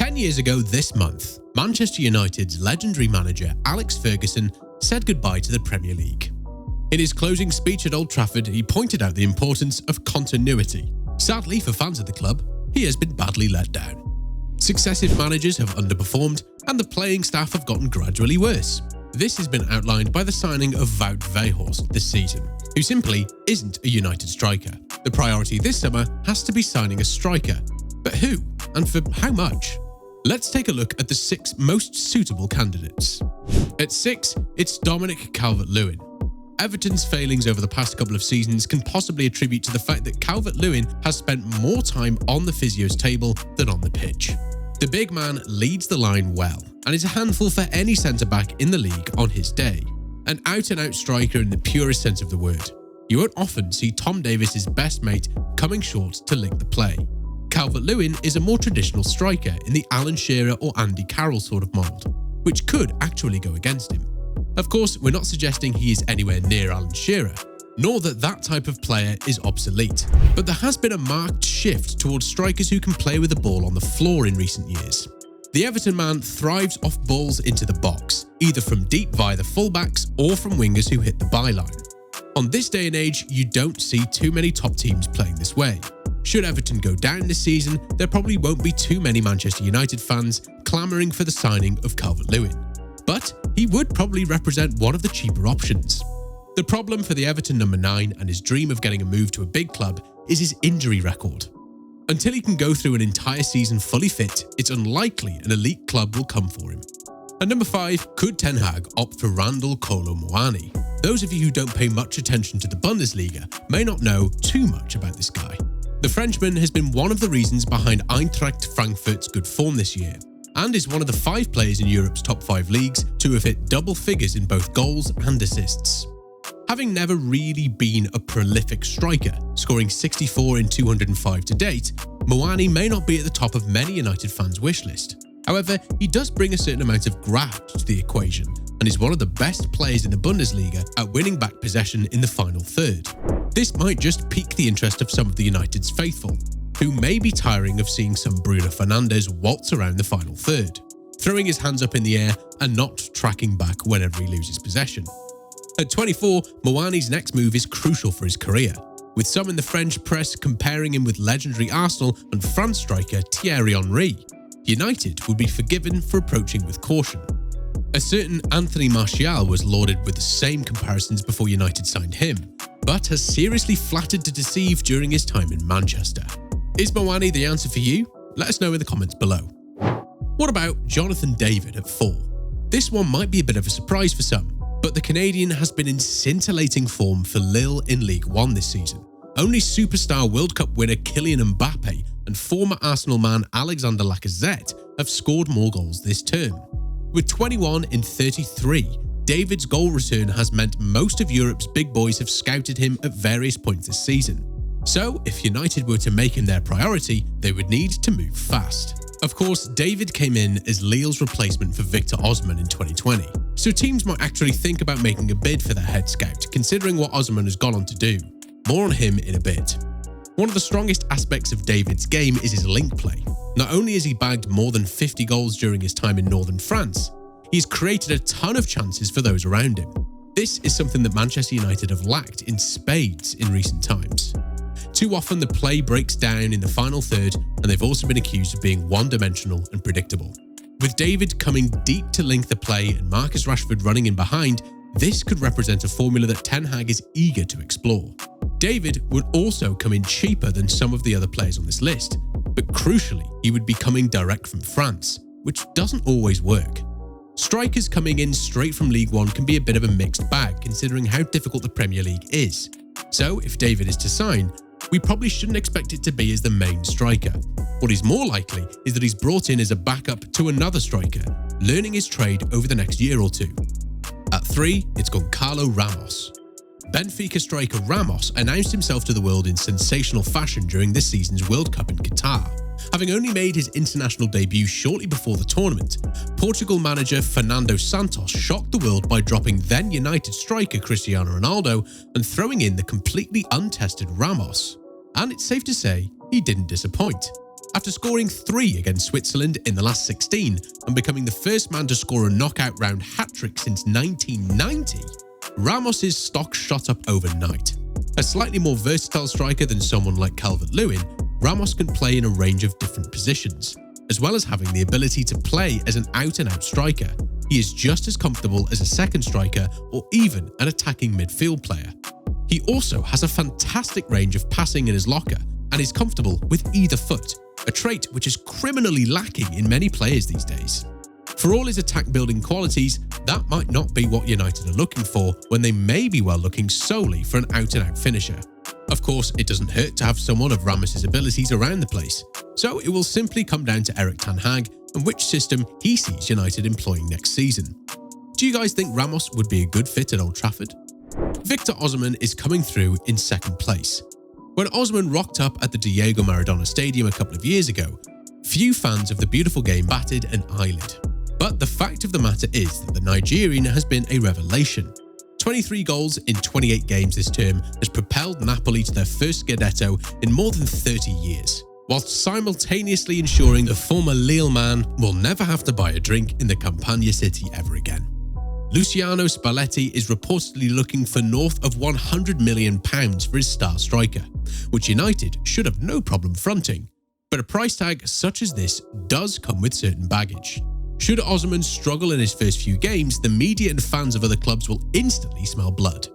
10 years ago this month, Manchester United's legendary manager Alex Ferguson said goodbye to the Premier League. In his closing speech at Old Trafford, he pointed out the importance of continuity. Sadly for fans of the club, he has been badly let down. Successive managers have underperformed and the playing staff have gotten gradually worse. This has been outlined by the signing of Wout Weghorst this season, who simply isn't a United striker. The priority this summer has to be signing a striker. But who? And for how much? Let's take a look at the 6 most suitable candidates. At 6, it's Dominic Calvert-Lewin. Everton's failings over the past couple of seasons can possibly attribute to the fact that Calvert-Lewin has spent more time on the physio's table than on the pitch. The big man leads the line well and is a handful for any centre-back in the league on his day. An out-and-out striker in the purest sense of the word. You won't often see Tom Davies' best mate coming short to link the play. Calvert-Lewin is a more traditional striker in the Alan Shearer or Andy Carroll sort of mould, which could actually go against him. Of course, we're not suggesting he is anywhere near Alan Shearer, nor that type of player is obsolete. But there has been a marked shift towards strikers who can play with the ball on the floor in recent years. The Everton man thrives off balls into the box, either from deep via the fullbacks or from wingers who hit the byline. On this day and age, you don't see too many top teams playing this way. Should Everton go down this season, there probably won't be too many Manchester United fans clamouring for the signing of Calvert-Lewin. But he would probably represent one of the cheaper options. The problem for the Everton number 9 and his dream of getting a move to a big club is his injury record. Until he can go through an entire season fully fit, it's unlikely an elite club will come for him. At number 5, could Ten Hag opt for Randal Kolo Muani? Those of you who don't pay much attention to the Bundesliga may not know too much about this guy. The Frenchman has been one of the reasons behind Eintracht Frankfurt's good form this year, and is one of the 5 players in Europe's top 5 leagues to have hit double figures in both goals and assists. Having never really been a prolific striker, scoring 64 in 205 to date, Muani may not be at the top of many United fans' wish list. However, he does bring a certain amount of graft to the equation and is one of the best players in the Bundesliga at winning back possession in the final third. This might just pique the interest of some of the United's faithful, who may be tiring of seeing some Bruno Fernandes waltz around the final third, throwing his hands up in the air and not tracking back whenever he loses possession. At 24, Muani's next move is crucial for his career, with some in the French press comparing him with legendary Arsenal and France striker Thierry Henry. United would be forgiven for approaching with caution. A certain Anthony Martial was lauded with the same comparisons before United signed him, but has seriously flattered to deceive during his time in Manchester. Is Muani the answer for you? Let us know in the comments below. What about Jonathan David at 4? This one might be a bit of a surprise for some, but the Canadian has been in scintillating form for Lille in League One this season. Only superstar World Cup winner Kylian Mbappe and former Arsenal man Alexander Lacazette have scored more goals this term. With 21 in 33, David's goal return has meant most of Europe's big boys have scouted him at various points this season. So, if United were to make him their priority, they would need to move fast. Of course, David came in as Lille's replacement for Victor Osimhen in 2020, so teams might actually think about making a bid for their head scout, considering what Osimhen has gone on to do. More on him in a bit. One of the strongest aspects of David's game is his link play. Not only has he bagged more than 50 goals during his time in northern France, he's created a ton of chances for those around him. This is something that Manchester United have lacked in spades in recent times. Too often the play breaks down in the final third, and they've also been accused of being one-dimensional and predictable. With David coming deep to link the play and Marcus Rashford running in behind, this could represent a formula that Ten Hag is eager to explore. David would also come in cheaper than some of the other players on this list, but crucially, he would be coming direct from France, which doesn't always work. Strikers coming in straight from League One can be a bit of a mixed bag considering how difficult the Premier League is. So if David is to sign, we probably shouldn't expect it to be as the main striker. What is more likely is that he's brought in as a backup to another striker, learning his trade over the next year or two. At 3, it's Goncalo Ramos. Benfica striker Ramos announced himself to the world in sensational fashion during this season's World Cup in Qatar. Having only made his international debut shortly before the tournament, Portugal manager Fernando Santos shocked the world by dropping then United striker Cristiano Ronaldo and throwing in the completely untested Ramos. And it's safe to say, he didn't disappoint. After scoring 3 against Switzerland in the last 16 and becoming the first man to score a knockout round hat-trick since 1990, Ramos's stock shot up overnight. A slightly more versatile striker than someone like Calvert-Lewin, Ramos can play in a range of different positions. As well as having the ability to play as an out-and-out striker, he is just as comfortable as a second striker or even an attacking midfield player. He also has a fantastic range of passing in his locker and is comfortable with either foot, a trait which is criminally lacking in many players these days. For all his attack-building qualities, that might not be what United are looking for when they may be well looking solely for an out-and-out finisher. Of course, it doesn't hurt to have someone of Ramos's abilities around the place, so it will simply come down to Erik ten Hag and which system he sees United employing next season. Do you guys think Ramos would be a good fit at Old Trafford? Victor Osimhen is coming through in second place. When Osimhen rocked up at the Diego Maradona Stadium a couple of years ago, few fans of the beautiful game batted an eyelid. But the fact of the matter is that the Nigerian has been a revelation. 23 goals in 28 games this term has propelled Napoli to their first Scudetto in more than 30 years, whilst simultaneously ensuring the former Lille man will never have to buy a drink in the Campania city ever again. Luciano Spalletti is reportedly looking for north of £100 million for his star striker, which United should have no problem fronting. But a price tag such as this does come with certain baggage. Should Osimhen struggle in his first few games, the media and fans of other clubs will instantly smell blood.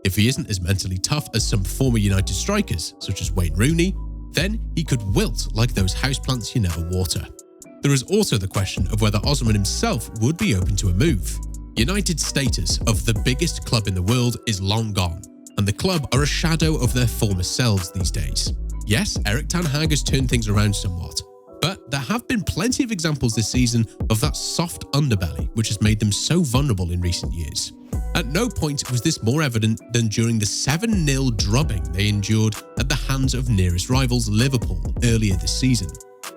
If he isn't as mentally tough as some former United strikers, such as Wayne Rooney, then he could wilt like those houseplants you never water. There is also the question of whether Osimhen himself would be open to a move. United's status of the biggest club in the world is long gone, and the club are a shadow of their former selves these days. Yes, Erik ten Hag has turned things around somewhat, but there have been plenty of examples this season of that soft underbelly which has made them so vulnerable in recent years. At no point was this more evident than during the 7-0 drubbing they endured at the hands of nearest rivals Liverpool earlier this season.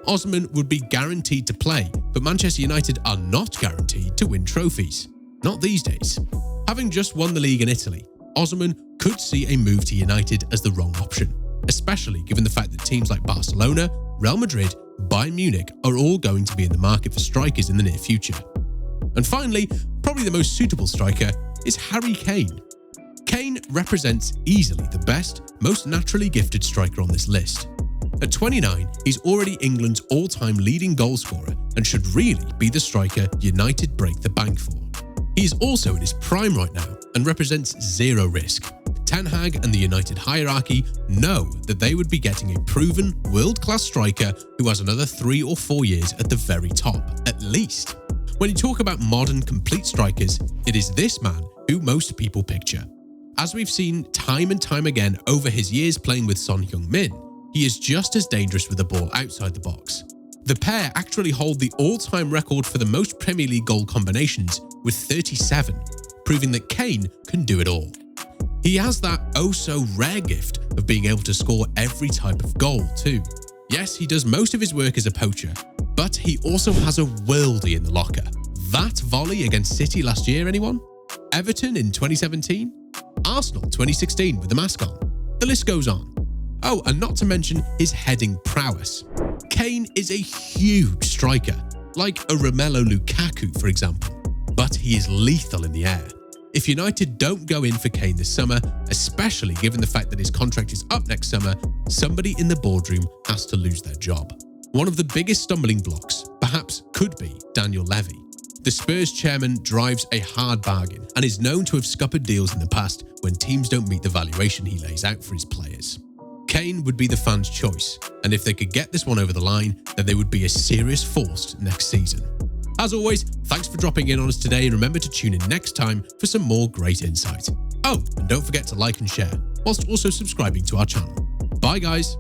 Osimhen would be guaranteed to play, but Manchester United are not guaranteed to win trophies. Not these days. Having just won the league in Italy, Osimhen could see a move to United as the wrong option, especially given the fact that teams like Barcelona, Real Madrid, Bayern Munich are all going to be in the market for strikers in the near future. And finally, probably the most suitable striker is Harry Kane. Kane represents easily the best, most naturally gifted striker on this list. At 29, he's already England's all-time leading goalscorer and should really be the striker United break the bank for. He is also in his prime right now and represents zero risk. Ten Hag and the United hierarchy know that they would be getting a proven, world-class striker who has another 3 or 4 years at the very top, at least. When you talk about modern, complete strikers, it is this man who most people picture. As we've seen time and time again over his years playing with Son Heung-min, he is just as dangerous with the ball outside the box. The pair actually hold the all-time record for the most Premier League goal combinations with 37, proving that Kane can do it all. He has that oh-so-rare gift of being able to score every type of goal too. Yes, he does most of his work as a poacher, but he also has a worldie in the locker. That volley against City last year, anyone? Everton in 2017? Arsenal 2016 with the mask on? The list goes on. Oh, and not to mention his heading prowess. Kane is a huge striker, like a Romelu Lukaku, for example, but he is lethal in the air. If United don't go in for Kane this summer, especially given the fact that his contract is up next summer, somebody in the boardroom has to lose their job. One of the biggest stumbling blocks, perhaps, could be Daniel Levy. The Spurs chairman drives a hard bargain and is known to have scuppered deals in the past when teams don't meet the valuation he lays out for his players. Kane would be the fans' choice, and if they could get this one over the line, then they would be a serious force next season. As always, thanks for dropping in on us today, and remember to tune in next time for some more great insight. Oh, and don't forget to like and share, whilst also subscribing to our channel. Bye guys!